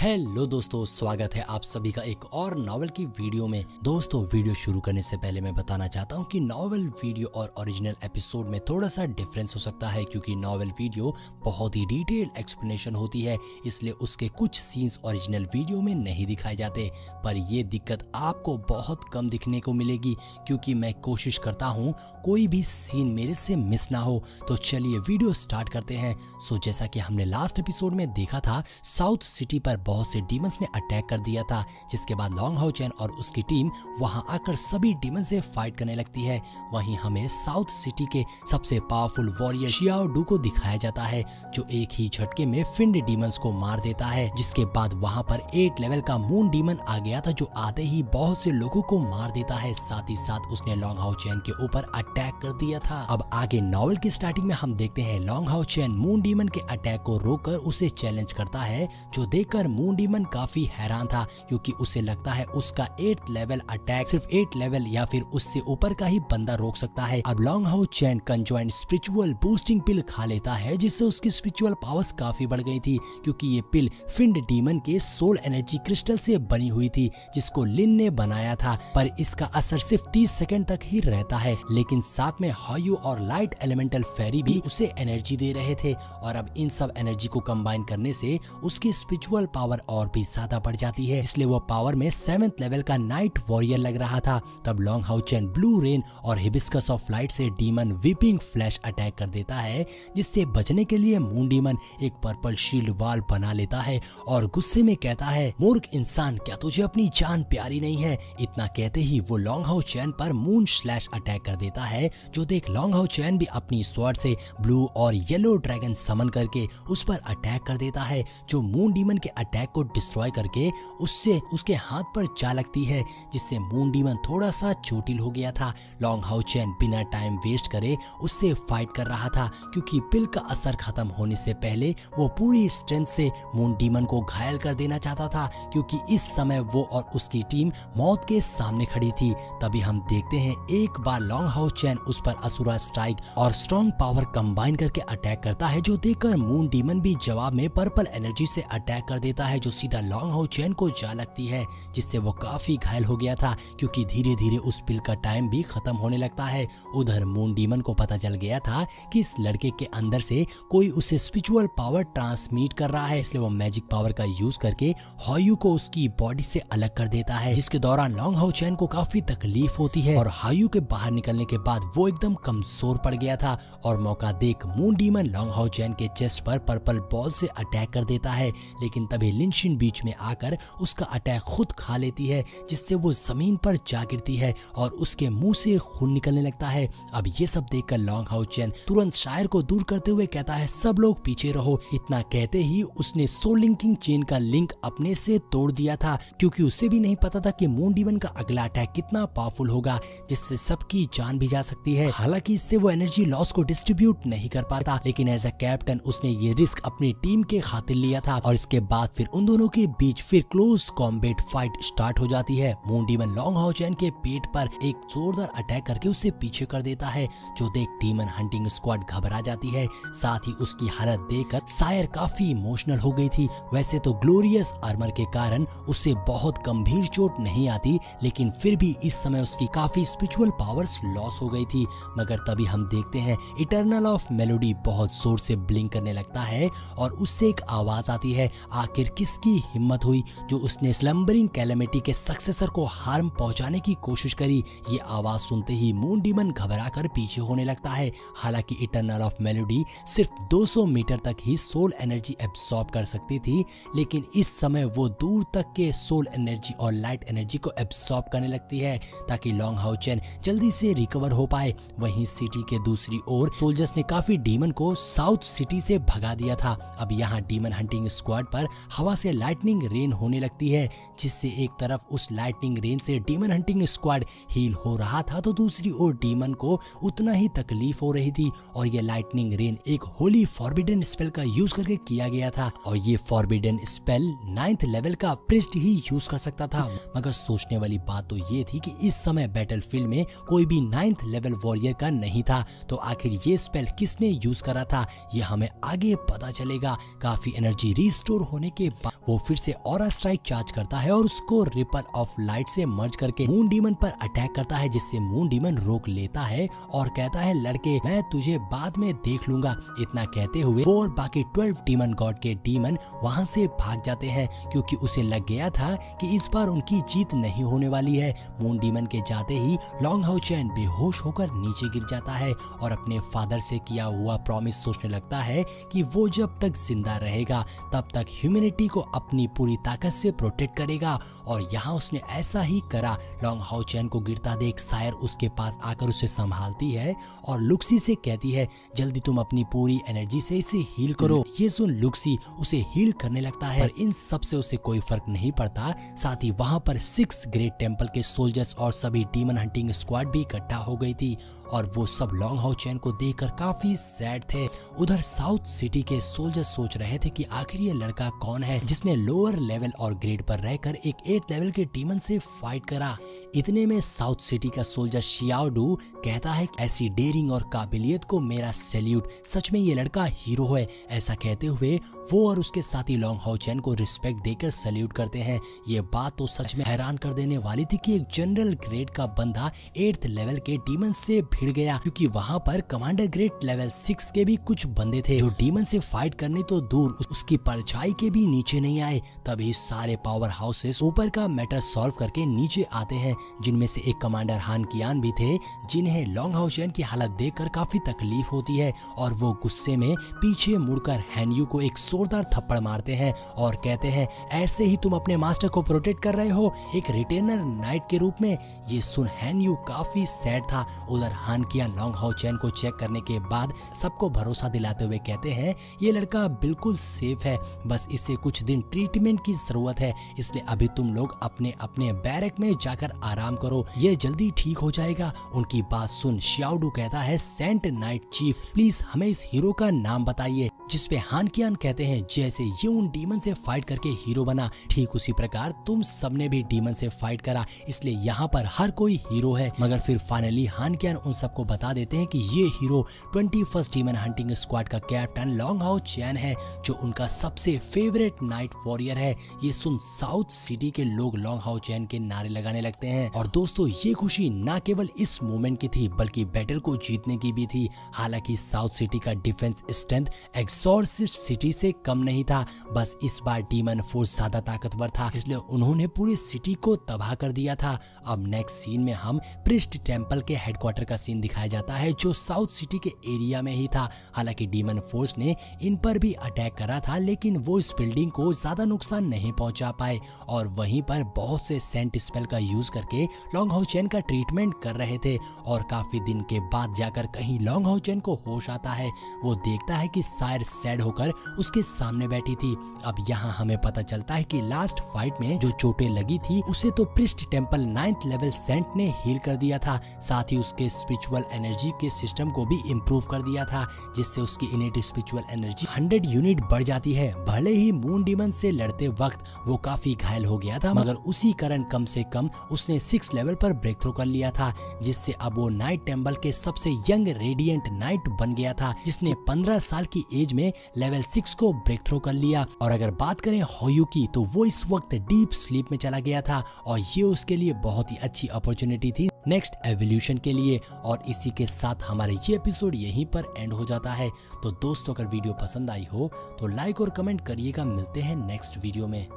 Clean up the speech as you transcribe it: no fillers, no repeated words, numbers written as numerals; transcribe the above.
Hello दोस्तों, स्वागत है आप सभी का एक और नॉवेल की वीडियो में। दोस्तों, वीडियो शुरू करने से पहले मैं बताना चाहता हूँ कि नॉवेल वीडियो और ओरिजिनल एपिसोड में थोड़ा सा डिफरेंस हो सकता है, क्योंकि नॉवेल वीडियो बहुत ही डिटेल्ड एक्सप्लेनेशन होती है, इसलिए उसके कुछ सीन्स ओरिजिनल वीडियो में नहीं दिखाए जाते। पर ये दिक्कत आपको बहुत कम दिखने को मिलेगी, क्योंकि मैं कोशिश करता हूँ कोई भी सीन मेरे से मिस ना हो। तो चलिए वीडियो स्टार्ट करते हैं। सो जैसा कि हमने लास्ट एपिसोड में देखा था, साउथ सिटी पर बहुत से डीमंस ने अटैक कर दिया था, जिसके बाद लॉन्ग हाउ चैन और उसकी टीम वहां आकर सभी डीमन से फाइट करने लगती है। वहीं हमें साउथ सिटी के सबसे पावरफुल वॉरियर शियाओ डू को दिखाया जाता है, जो एक ही झटके में फिंड डीमंस को मार देता है। जिसके बाद वहां पर 8 लेवल का मून डीमन आ गया था, जो आते ही बहुत से लोगों को मार देता है। साथ ही साथ उसने लॉन्ग हाउ चैन के ऊपर अटैक कर दिया था। अब आगे नॉवेल की स्टार्टिंग में हम देखते हैं लॉन्ग हाउ चैन मून डीमन के अटैक को रोककर उसे चैलेंज करता है, जो देखकर मून डीमन काफी हैरान था, क्योंकि उसे लगता है उसका 8th लेवल अटैक सिर्फ 8 लेवल या फिर उससे ऊपर का ही बंदा रोक सकता है। अब Long Hao Chen conjoint spiritual boosting pill खा लेता है, जिससे उसकी स्पिरिचुअल पावर्स काफी बढ़ गई थी, क्योंकि ये पिल फिंड डीमन के सोल एनर्जी क्रिस्टल से बनी हुई थी, जिसको लिन ने बनाया था। पर इसका असर सिर्फ 30 सेकंड तक ही रहता है, लेकिन साथ में हायू और लाइट एलिमेंटल फेरी भी उसे एनर्जी दे रहे थे। और अब इन सब एनर्जी को कंबाइन करने से उसकी स्पिरिचुअल पावर और भी ज्यादा बढ़ जाती है, इसलिए वो पावर में 7th लेवल का नाइट वॉरियर लग रहा था। तब लॉन्ग हाउ चैन ब्लू रेन और हिबिस्कस ऑफ लाइट से डीमन वीपिंग फ्लैश अटैक कर देता है, जिससे बचने के लिए मून डीमन एक पर्पल शील्ड वॉल बना लेता है और गुस्से में कहता है, मूर्ख इंसान, क्या तुझे अपनी जान प्यारी नहीं है? इतना कहते ही वो लॉन्ग हाउ चैन पर मून स्लैश अटैक कर देता है, जो देख लॉन्ग हाउ चैन भी अपनी स्वॉर्ड से ब्लू और येलो ड्रैगन समन करके उस पर अटैक कर देता है, जो मून डीमन के अटैक को डिस्ट्रॉय करके उससे उसके हाथ पर जा लगती है, जिससे मून डीमन थोड़ा सा चोटिल हो गया था। लॉन्ग हाउ चैन बिना टाइम वेस्ट करे उससे फाइट कर रहा था, क्योंकि पिल का असर खत्म होने से पहले वो पूरी स्ट्रेंथ से मून डीमन को घायल कर देना चाहता था, क्योंकि इस समय वो और उसकी टीम मौत के सामने खड़ी थी। तभी हम देखते हैं एक बार लॉन्ग हाउ चैन उस पर असुरा स्ट्राइक और स्ट्रॉन्ग पावर कंबाइन करके अटैक करता है, जो देखकर मून डीमन भी जवाब में पर्पल एनर्जी से अटैक कर देता है, जो सीधा लॉन्ग हाउ चैन को जा लगती है, जिससे वो काफी घायल हो गया था, क्योंकि धीरे धीरे उस पिल का टाइम भी खत्म होने लगता है। उधर मून डीमन को पता चल गया था कि इस लड़के के अंदर से कोई उसे स्पिरिचुअल पावर ट्रांसमिट कर रहा है, इसलिए वो मैजिक पावर का यूज करके हायू को उसकी बॉडी से अलग कर देता है, जिसके दौरान लॉन्ग हाउ चैन को काफी तकलीफ होती है और हायू के बाहर निकलने के बाद वो एकदम कमजोर पड़ गया था। और मौका देख मून डीमन लॉन्ग हाउ चैन के चेस्ट पर पर्पल बॉल से अटैक कर देता है, लेकिन तभी लिनशिन बीच में आकर उसका अटैक खुद खा लेती है, जिससे वो जमीन पर जा गिरती है और उसके मुंह से खून निकलने लगता है। अब ये सब देखकर लॉन्ग हाउ चैन तुरंत शायर को दूर करते हुए कहता है, सब लोग पीछे रहो। इतना कहते ही उसने सोल लिंकिंग चेन का लिंक अपने से तोड़ दिया था, क्योंकि उसे भी नहीं पता था कि मून डीमन का अगला अटैक कितना पावरफुल होगा, जिससे सबकी जान भी जा सकती है। हालांकि इससे वो एनर्जी लॉस को डिस्ट्रीब्यूट नहीं कर पाता, लेकिन एज अ कैप्टन उसने ये रिस्क अपनी टीम के खातिर लिया था। और इसके बाद फिर उन दोनों के बीच फिर क्लोज कॉम्बैट फाइट स्टार्ट हो जाती है। मून डीमन लॉन्ग हाउ चैन के पेट पर एक जोरदार अटैक करके उसे पीछे कर देता है, जो देख डीमन हंटिंग स्क्वाड घबरा जाती है। साथ ही उसकी हालत देखकर सायर काफी इमोशनल हो गई थी। वैसे तो ग्लोरियस आर्मर के कारण उससे बहुत गंभीर चोट नहीं आती, लेकिन फिर भी इस समय उसकी काफी स्पिरिचुअल पावर्स लॉस हो गई थी। मगर तभी हम देखते हैं इटर्नल ऑफ मेलोडी बहुत जोर से ब्लिंक करने लगता है और उससे एक आवाज आती है, आखिर किसकी हिम्मत हुई जो उसने स्लम्बरिंग कैलेमिटी के सक्सेसर को हार्म पहुंचाने की कोशिश करी। ये आवाज सुनते ही मून डीमन घबराकर पीछे होने लगता है। हालांकि इटर्नल ऑफ मेलोडी सिर्फ 200 मीटर तक ही सोल एनर्जी एब्सॉर्ब कर सकती थी, लेकिन इस समय वो दूर तक के सोल एनर्जी और लाइट एनर्जी को एब्सॉर्ब करने लगती है, ताकि लॉन्ग हाउ चैन जल्दी से रिकवर हो पाए। वहीं सिटी के दूसरी ओर सोल्जर्स ने काफी डीमन को साउथ सिटी से भगा दिया था। अब यहाँ डीमन हंटिंग स्क्वाड पर हवा से लाइटनिंग रेन होने लगती है, जिससे एक तरफ उस लाइटनिंग रेन से डीमन हंटिंग स्क्वाड हील हो रहा था, तो दूसरी ओर डीमन को उतना ही तकलीफ हो रही थी। और ये लाइटनिंग रेन एक होली फॉरबिडन स्पेल का यूज करके किया गया था, और ये फॉरबिडन स्पेल 9th लेवल का प्रिस्ट ही यूज कर सकता था। मगर सोचने वाली बात तो ये थी कि इस समय बैटलफील्ड में कोई भी 9th लेवल वॉरियर का नहीं था, तो आखिर ये स्पेल किसने यूज करा था, ये हमें आगे पता चलेगा। काफी एनर्जी रिस्टोर होने के वो फिर से ऑरा स्ट्राइक चार्ज करता है और उसको रिपल ऑफ लाइट से मर्ज करके मून डीमन पर अटैक करता है, जिससे मून डीमन रोक लेता है और कहता है लड़के मैं तुझे बाद में देख लूंगा। इतना कहते हुए वो और बाकी 12 डीमन गॉड के डीमन वहां से भाग जाते हैं, क्योंकि उसे लग गया था कि इस बार उनकी जीत नहीं होने वाली है। मून डीमन के जाते ही लॉन्ग हाउ चैन बेहोश होकर नीचे गिर जाता है और अपने फादर से किया हुआ प्रॉमिस सोचने लगता है कि वो जब तक जिंदा रहेगा तब तक ह्यूमैनिटी को अपनी पूरी ताकत से प्रोटेक्ट करेगा, और यहाँ उसने ऐसा ही करा। लॉन्ग हाउ चैन को गिरता देख सायर उसके पास आकर उसे संभालती है और लुक्सी से कहती है जल्दी तुम अपनी पूरी एनर्जी से इसे हील करो। ये सुन लुक्सी उसे हील करने लगता है, पर इन सब से उसे कोई फर्क नहीं पड़ता। साथ ही वहाँ पर 6 ग्रेट टेम्पल के सोल्जर्स और सभी डीमन हंटिंग स्क्वाड भी इकट्ठा हो गई थी और वो सब लॉन्ग हाउ चैन को देखकर काफी सैड थे। उधर साउथ सिटी के सोल्जर्स सोच रहे थे कि आखिर ये लड़का कौन है जिसने लोअर लेवल और ग्रेड पर रहकर एक 8 लेवल के डीमन से फाइट करा। इतने में साउथ सिटी का सोल्जर शियाओडू कहता है ऐसी डेयरिंग और काबिलियत को मेरा सैल्यूट, सच में ये लड़का हीरो है। ऐसा कहते हुए वो और उसके साथी लॉन्ग हाउ चैन को रिस्पेक्ट देकर सैल्यूट करते हैं। ये बात तो सच में हैरान कर देने वाली थी कि एक जनरल ग्रेड का बंदा 8th लेवल के डीमन से भिड़ गया, क्योंकि वहाँ पर कमांडर ग्रेड लेवल 6 के भी कुछ बंदे थे जो डीमन से फाइट करने तो दूर उसकी परछाई के भी नीचे नहीं आए। तभी सारे पावर हाउसेस ऊपर का मैटर सॉल्व करके नीचे आते हैं, जिनमें से एक कमांडर हान कियान भी थे, जिन्हें लॉन्ग हाउ चैन की हालत देखकर काफी तकलीफ होती है और वो गुस्से में पीछे मुड़कर हैन्यू को एक जोरदार थप्पड़ मारते हैं और कहते हैं ऐसे ही तुम अपने मास्टर को प्रोटेक्ट कर रहे हो एक रिटेनर नाइट के रूप में। ये सुन हैन्यू काफी सैड था। उधर हान कियान लॉन्ग हाउ चैन को चेक करने के बाद सबको भरोसा दिलाते हुए कहते हैं ये लड़का बिल्कुल सेफ है, बस इसे कुछ दिन ट्रीटमेंट की जरूरत है, इसलिए अभी तुम लोग अपने अपने बैरक में जाकर आराम करो, ये जल्दी ठीक हो जाएगा। उनकी बात सुन शियाओडू कहता है सेंट नाइट चीफ प्लीज हमें इस हीरो का नाम बताइए, जिसपे हान कियान कहते हैं जैसे ये उन डीमन से फाइट करके हीरो बना, ठीक उसी प्रकार तुम सबने भी डीमन से फाइट करा, इसलिए यहाँ पर हर कोई हीरो है। मगर फिर फाइनली हान कियान उन सबको बता देते हैं कि ये hero 21st demon hunting squad का कैप्टन लॉन्ग हाउ चैन है, जो उनका सबसे फेवरेट नाइट वॉरियर है। ये सुन साउथ सिटी के लोग लॉन्ग हाउ चैन के नारे लगाने लगते हैं। और दोस्तों ये खुशी ना केवल इस मोमेंट की थी बल्कि बैटल को जीतने की भी थी। हालांकि साउथ सिटी का डिफेंस स्ट्रेंथ एक्सॉर्सिस्ट सिटी से कम नहीं था, बस इस बार डीमन फोर्स ज्यादा ताकतवर था, इसलिए उन्होंने पूरी सिटी को तबाह कर दिया था। अब नेक्स्ट सीन में हम प्रिस्ट टेम्पल के हेडक्वार्टर का सीन दिखाया जाता है, जो साउथ सिटी के एरिया में ही था। हालांकि डीमन फोर्स ने इन पर भी अटैक करा था, लेकिन वो इस बिल्डिंग को ज्यादा नुकसान नहीं पहुंचा पाए और वहीं पर बहुत से सेंट स्पेल का यूज करके लॉन्ग हाउ चैन का ट्रीटमेंट कर रहे थे। और काफी दिन के बाद जाकर कहीं लॉन्ग हाउ चैन को होश आता है, वो देखता है कि सायर सैड होकर उसके सामने बैठी थी। अब यहाँ हमें पता चलता है कि लास्ट फाइट में जो चोटें लगी थी उसे तो priest temple 9th level saint ने हील कर दिया था, साथ ही उसके स्पिरिचुअल एनर्जी के सिस्टम को भी इम्प्रूव कर दिया था, जिससे उसकी इनेट स्पिरिचुअल एनर्जी 100 यूनिट बढ़ जाती है। भले ही मून डीमन से लड़ते वक्त वो काफी घायल हो गया था, मगर उसी कारण कम से कम उसने 6 लेवल पर ब्रेक थ्रू कर लिया था, जिससे अब वो नाइट टेम्पल के सबसे यंग रेडिएंट नाइट बन गया था, जिसने 15 साल की एज में लेवल 6 को ब्रेक थ्रू कर लिया। और अगर बात करें होयू की, तो वो इस वक्त डीप स्लीप में चला गया था और ये उसके लिए बहुत ही अच्छी अपॉर्चुनिटी थी नेक्स्ट एवोल्यूशन के लिए। और इसी के साथ हमारे ये एपिसोड यहीं पर एंड हो जाता है। तो दोस्तों अगर वीडियो पसंद आई हो तो लाइक और कमेंट करिएगा। मिलते हैं नेक्स्ट वीडियो में।